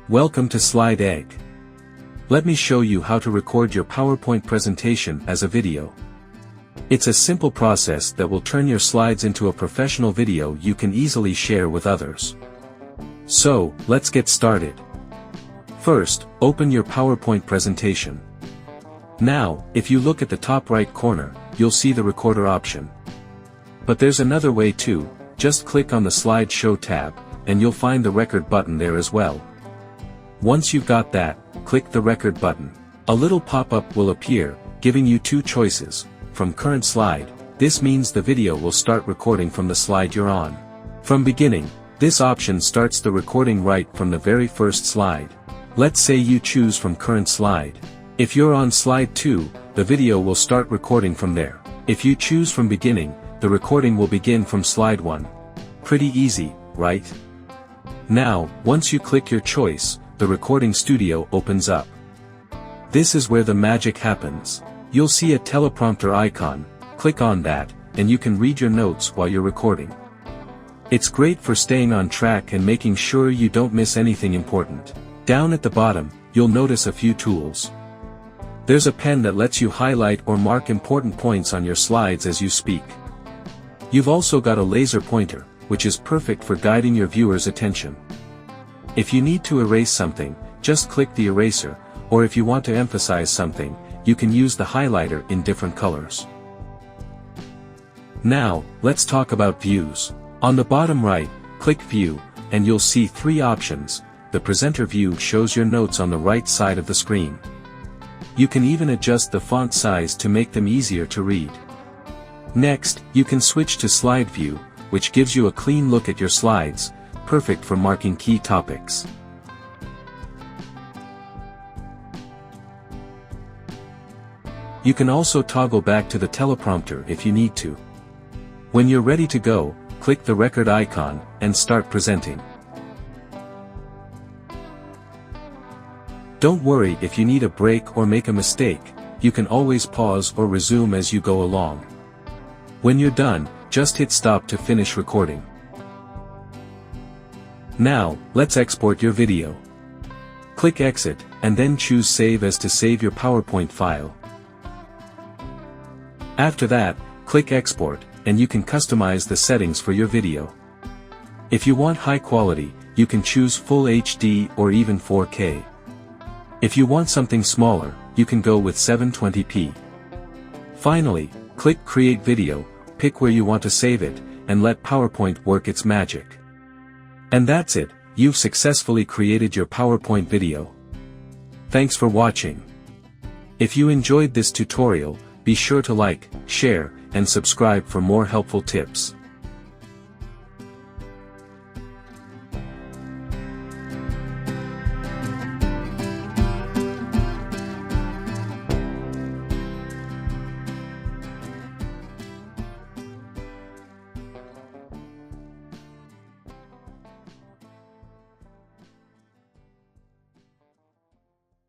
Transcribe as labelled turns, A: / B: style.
A: Welcome to Slide Egg. Let me show you how to record your PowerPoint presentation as a video. It's a simple process that will turn your slides into a professional video you can easily share with others. So, let's get started. First, open your PowerPoint presentation. Now, if you look at the top right corner, you'll see the recorder option. But there's another way too. Just click on the Slideshow tab, and you'll find the record button there as well. Once you've got that, click the record button. A little pop-up will appear, giving you two choices. From current slide, this means the video will start recording from the slide you're on. From beginning, this option starts the recording right from the very first slide. Let's say you choose from current slide. If you're on slide 2, the video will start recording from there. If you choose from beginning, the recording will begin from slide 1. Pretty easy, right? Now, once you click your choice, the recording studio opens up. This is where the magic happens. You'll see a teleprompter icon, click on that, and you can read your notes while you're recording. It's great for staying on track and making sure you don't miss anything important. Down at the bottom, you'll notice a few tools. There's a pen that lets you highlight or mark important points on your slides as you speak. You've also got a laser pointer, which is perfect for guiding your viewers' attention. If you need to erase something, just click the eraser, or if you want to emphasize something, you can use the highlighter in different colors. Now, let's talk about views. On the bottom right, click View, and you'll see three options. The presenter view shows your notes on the right side of the screen. You can even adjust the font size to make them easier to read. Next, you can switch to Slide View, which gives you a clean look at your slides, perfect for marking key topics. You can also toggle back to the teleprompter if you need to. When you're ready to go, click the record icon, and start presenting. Don't worry if you need a break or make a mistake, you can always pause or resume as you go along. When you're done, just hit stop to finish recording. Now, let's export your video. Click Exit, and then choose Save as to save your PowerPoint file. After that, click Export, and you can customize the settings for your video. If you want high quality, you can choose Full HD or even 4K. If you want something smaller, you can go with 720p. Finally, click Create Video, pick where you want to save it, and let PowerPoint work its magic. And that's it, you've successfully created your PowerPoint video. Thanks for watching. If you enjoyed this tutorial, be sure to like, share, and subscribe for more helpful tips.